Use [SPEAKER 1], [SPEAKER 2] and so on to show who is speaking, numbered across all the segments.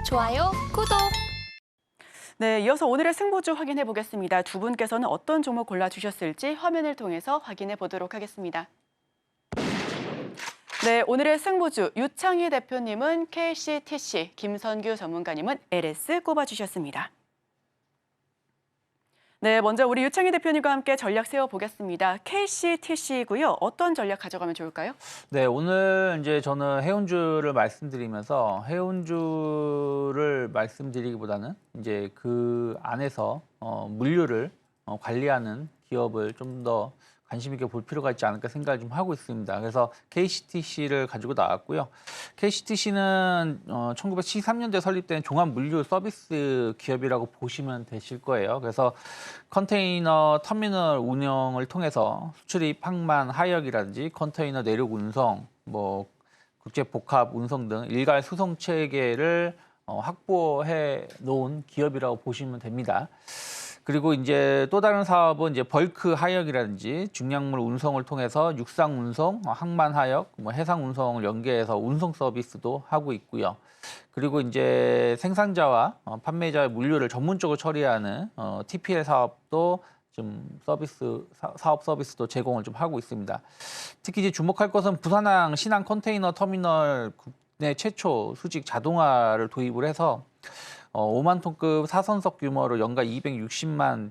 [SPEAKER 1] 좋아요, 구독.
[SPEAKER 2] 네, 이어서 오늘의 승부주 확인해 보겠습니다. 두 분께서는 어떤 종목 골라주셨을지 화면을 통해서 확인해 보도록 하겠습니다. 네, 오늘의 승부주 유창희 대표님은 KCTC, 김선규 전문가님은 LS 꼽아주셨습니다. 네, 먼저 우리 유창희 대표님과 함께 전략 세워보겠습니다. KCTC고요. 어떤 전략 가져가면 좋을까요?
[SPEAKER 3] 네, 오늘 이제 저는 해운주를 말씀드리면서 해운주를 말씀드리기보다는 이제 그 안에서 물류를 관리하는 기업을 좀 더 관심 있게 볼 필요가 있지 않을까 생각을 좀 하고 있습니다. 그래서 KCTC를 가지고 나왔고요. KCTC는 1973년도에 설립된 종합 물류 서비스 기업이라고 보시면 되실 거예요. 그래서 컨테이너 터미널 운영을 통해서 수출입, 항만, 하역이라든지 컨테이너 내륙 운송, 뭐 국제 복합 운송 등 일괄 수송 체계를 확보해 놓은 기업이라고 보시면 됩니다. 그리고 이제 또 다른 사업은 이제 벌크 하역이라든지 중량물 운송을 통해서 육상 운송, 항만 하역, 뭐 해상 운송을 연계해서 운송 서비스도 하고 있고요. 그리고 이제 생산자와 판매자의 물류를 전문적으로 처리하는 TPL 사업도 좀 사업 서비스도 제공을 좀 하고 있습니다. 특히 이제 주목할 것은 부산항 신항 컨테이너 터미널 국내 최초 수직 자동화를 도입을 해서 5만 톤급 4선석 규모로 연간 260만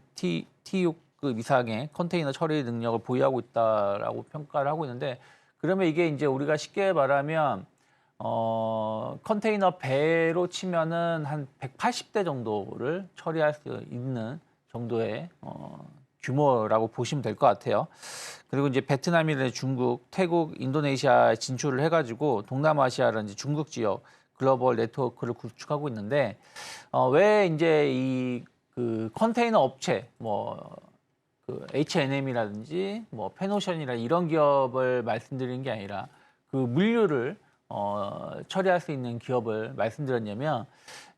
[SPEAKER 3] TU급 이상의 컨테이너 처리 능력을 보유하고 있다라고 평가를 하고 있는데, 그러면 이게 이제 우리가 쉽게 말하면 컨테이너 배로 치면은 한 180대 정도를 처리할 수 있는 정도의 규모라고 보시면 될 것 같아요. 그리고 이제 베트남이나 중국, 태국, 인도네시아에 진출을 해가지고 동남아시아라든지 중국 지역 글로벌 네트워크를 구축하고 있는데, 왜 이제 이 그 컨테이너 업체 그 H&M이라든지 뭐 페노션이라 이런 기업을 말씀드리는 게 아니라 그 물류를 처리할 수 있는 기업을 말씀드렸냐면,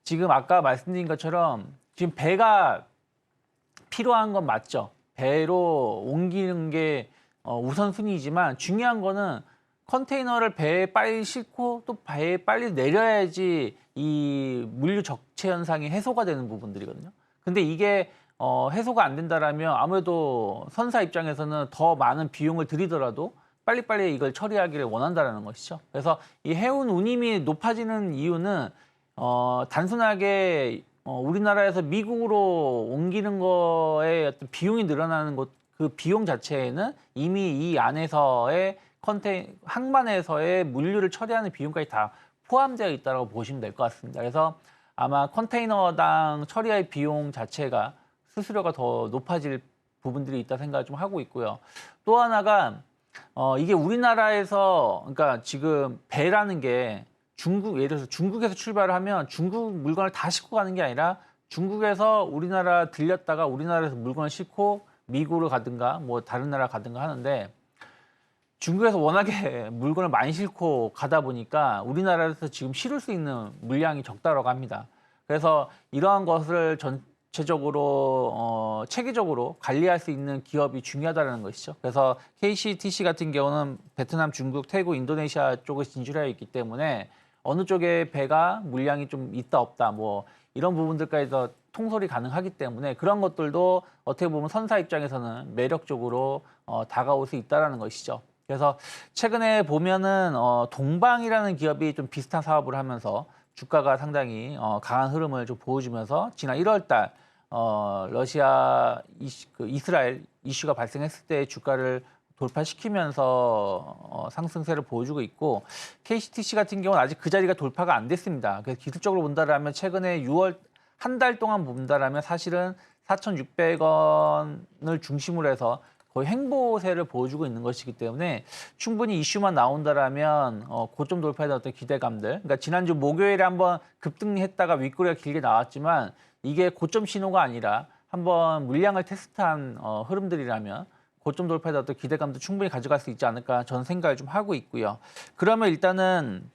[SPEAKER 3] 지금 아까 말씀드린 것처럼 지금 배가 필요한 건 맞죠. 배로 옮기는 게 우선순위이지만 중요한 거는 컨테이너를 배에 빨리 싣고 또 배에 빨리 내려야지 이 물류 적체 현상이 해소가 되는 부분들이거든요. 근데 이게 해소가 안 된다라면 아무래도 선사 입장에서는 더 많은 비용을 들이더라도 빨리빨리 이걸 처리하기를 원한다라는 것이죠. 그래서 이 해운 운임이 높아지는 이유는 단순하게 우리나라에서 미국으로 옮기는 거에 어떤 비용이 늘어나는 것, 그 비용 자체에는 이미 이 안에서의 항만에서의 물류를 처리하는 비용까지 다 포함되어 있다고 보시면 될 것 같습니다. 그래서 아마 컨테이너당 처리할 비용 자체가 수수료가 더 높아질 부분들이 있다 생각을 좀 하고 있고요. 또 하나가 이게 우리나라에서, 그러니까 지금 배라는 게 예를 들어서 중국에서 출발을 하면 중국 물건을 다 싣고 가는 게 아니라 중국에서 우리나라 들렸다가 우리나라에서 물건을 싣고 미국으로 가든가 뭐 다른 나라 가든가 하는데, 중국에서 워낙에 물건을 많이 싣고 가다 보니까 우리나라에서 지금 실을 수 있는 물량이 적다라고 합니다. 그래서 이러한 것을 전체적으로 체계적으로 관리할 수 있는 기업이 중요하다는 것이죠. 그래서 KCTC 같은 경우는 베트남, 중국, 태국, 인도네시아 쪽에 진출해 있기 때문에 어느 쪽에 배가 물량이 좀 있다 없다 뭐 이런 부분들까지도 통솔이 가능하기 때문에 그런 것들도 어떻게 보면 선사 입장에서는 매력적으로 다가올 수 있다는 것이죠. 그래서 최근에 보면은 동방이라는 기업이 좀 비슷한 사업을 하면서 주가가 상당히 강한 흐름을 좀 보여주면서 지난 1월 달 러시아 이스라엘 이슈가 발생했을 때 주가를 돌파시키면서 상승세를 보여주고 있고, KCTC 같은 경우는 아직 그 자리가 돌파가 안 됐습니다. 그래서 기술적으로 본다라면 최근에 6월 한 달 동안 본다라면 사실은 4,600원을 중심으로 해서 거의 횡보세를 보여주고 있는 것이기 때문에 충분히 이슈만 나온다라면 고점 돌파에 대한 어떤 기대감들, 그러니까 지난주 목요일에 한번 급등했다가 윗꼬리가 길게 나왔지만 이게 고점 신호가 아니라 한번 물량을 테스트한 흐름들이라면 고점 돌파에 대한 어떤 기대감도 충분히 가져갈 수 있지 않을까 저는 생각을 좀 하고 있고요. 그러면 일단은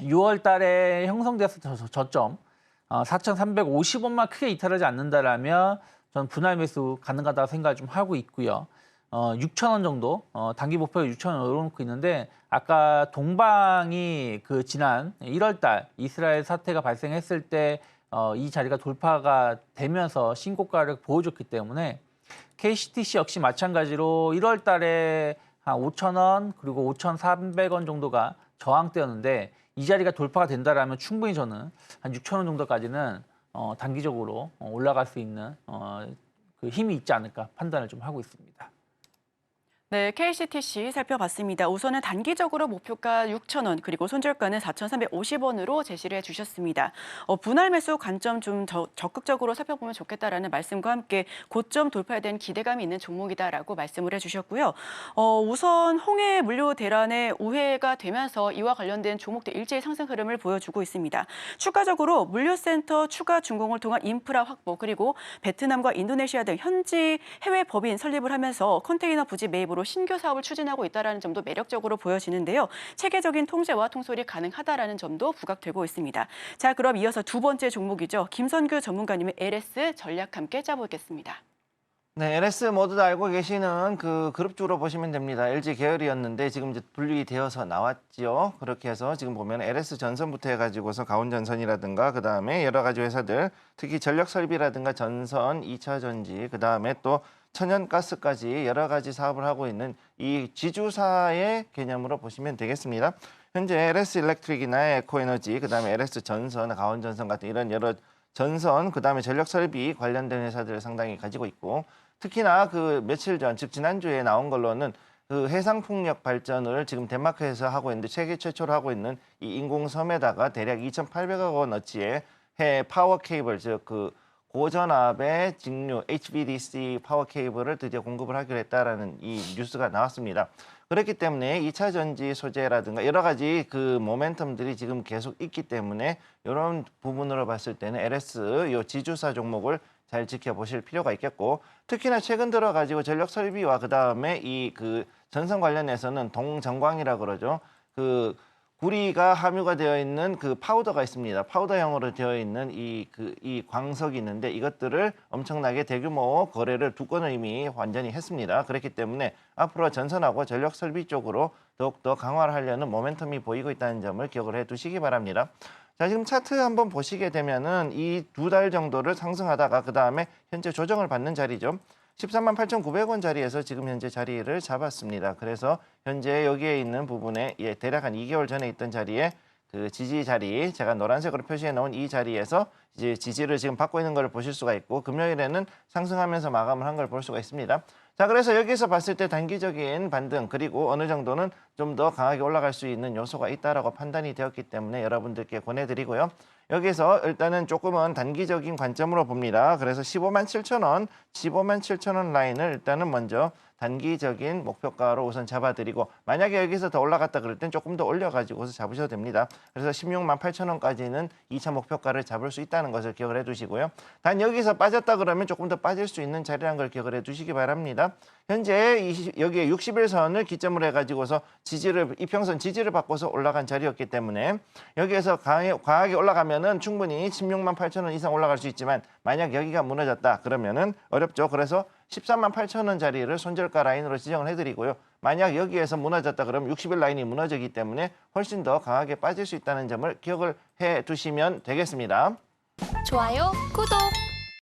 [SPEAKER 3] 6월 달에 형성됐을 저점 4,350원만 크게 이탈하지 않는다라면 저는 분할 매수 가능하다고 생각을 좀 하고 있고요. 6,000원 정도, 단기 목표가 6,000원 열어놓고 있는데 아까 동방이 그 지난 1월 달 이스라엘 사태가 발생했을 때 이 자리가 돌파가 되면서 신고가를 보여줬기 때문에 KCTC 역시 마찬가지로 1월 달에 한 5,000원 그리고 5,400원 정도가 저항대였는데 이 자리가 돌파가 된다라면 충분히 저는 한 6,000원 정도까지는 단기적으로 올라갈 수 있는 그 힘이 있지 않을까 판단을 좀 하고 있습니다.
[SPEAKER 2] 네, KCTC 살펴봤습니다. 우선은 단기적으로 목표가 6,000원 그리고 손절가는 4,350원으로 제시를 해주셨습니다. 분할 매수 관점 좀 적극적으로 살펴보면 좋겠다라는 말씀과 함께 고점 돌파에 대한 기대감이 있는 종목이다라고 말씀을 해주셨고요. 우선 홍해 물류 대란에 우회가 되면서 이와 관련된 종목들 일제히 상승 흐름을 보여주고 있습니다. 추가적으로 물류센터 추가 준공을 통한 인프라 확보 그리고 베트남과 인도네시아 등 현지 해외 법인 설립을 하면서 컨테이너 부지 매입으로 신규 사업을 추진하고 있다는 점도 매력적으로 보여지는데요. 체계적인 통제와 통솔이 가능하다라는 점도 부각되고 있습니다. 자, 그럼 이어서 두 번째 종목이죠. 김선규 전문가님의 LS 전략 함께 짜보겠습니다.
[SPEAKER 1] 네, LS 모두 다 알고 계시는 그 그룹주로 보시면 됩니다. LG 계열이었는데 지금 이제 분리되어서 나왔죠. 그렇게 해서 지금 보면 LS 전선부터 해가지고서 가온전선이라든가 그 다음에 여러 가지 회사들, 특히 전력설비라든가 전선, 2차 전지, 그 다음에 또 천연가스까지 여러 가지 사업을 하고 있는 이 지주사의 개념으로 보시면 되겠습니다. 현재 LS 일렉트릭이나 에코에너지, 그 다음에 LS 전선, 가온전선 같은 이런 여러 전선, 그 다음에 전력설비 관련된 회사들을 상당히 가지고 있고, 특히나 그 며칠 전, 즉 지난주에 나온 걸로는 그 해상풍력 발전을 지금 덴마크에서 하고 있는데 세계 최초로 하고 있는 이 인공섬에다가 대략 2,800억 원어치의 해 파워 케이블, 즉 그 고전압의 직류 HVDC 파워 케이블을 드디어 공급을 하기로 했다라는 이 뉴스가 나왔습니다. 그렇기 때문에 2차 전지 소재라든가 여러 가지 그 모멘텀들이 지금 계속 있기 때문에 이런 부분으로 봤을 때는 LS 요 지주사 종목을 잘 지켜보실 필요가 있겠고, 특히나 최근 들어 가지고 전력 설비와 그 다음에 이 그 전선 관련해서는 동전광이라 그러죠. 그 구리가 함유가 되어 있는 그 파우더가 있습니다. 파우더형으로 되어 있는 이 광석이 있는데 이것들을 엄청나게 대규모 거래를 두 건을 이미 완전히 했습니다. 그렇기 때문에 앞으로 전선하고 전력 설비 쪽으로 더욱더 강화를 하려는 모멘텀이 보이고 있다는 점을 기억을 해 두시기 바랍니다. 자, 지금 차트 한번 보시게 되면은 이 두 달 정도를 상승하다가 그 다음에 현재 조정을 받는 자리죠. 13만 8,900원 자리에서 지금 현재 자리를 잡았습니다. 그래서 현재 여기에 있는 부분에 대략 한 2개월 전에 있던 자리에 그 지지 자리, 제가 노란색으로 표시해 놓은 이 자리에서 이제 지지를 지금 받고 있는 걸 보실 수가 있고, 금요일에는 상승하면서 마감을 한 걸 볼 수가 있습니다. 자, 그래서 여기서 봤을 때 단기적인 반등 그리고 어느 정도는 좀 더 강하게 올라갈 수 있는 요소가 있다라고 판단이 되었기 때문에 여러분들께 권해드리고요. 여기서 일단은 조금은 단기적인 관점으로 봅니다. 그래서 15만 7천 원 라인을 일단은 먼저 단기적인 목표가로 우선 잡아드리고, 만약에 여기서 더 올라갔다 그럴 땐 조금 더 올려가지고서 잡으셔도 됩니다. 그래서 16만 8천 원까지는 2차 목표가를 잡을 수 있다는 것을 기억을 해두시고요. 단 여기서 빠졌다 그러면 조금 더 빠질 수 있는 자리라는 걸 기억을 해두시기 바랍니다. 현재 여기에 60일선을 기점으로 해가지고서 이평선 지지를 바꿔서 올라간 자리였기 때문에 여기에서 강하게 올라가면은 충분히 16만 8천 원 이상 올라갈 수 있지만, 만약 여기가 무너졌다 그러면은 어렵죠. 그래서 13만 8천 원 자리를 손절가 라인으로 지정을 해드리고요. 만약 여기에서 무너졌다 그러면 60일 라인이 무너지기 때문에 훨씬 더 강하게 빠질 수 있다는 점을 기억을 해 두시면 되겠습니다.
[SPEAKER 4] 좋아요, 구독!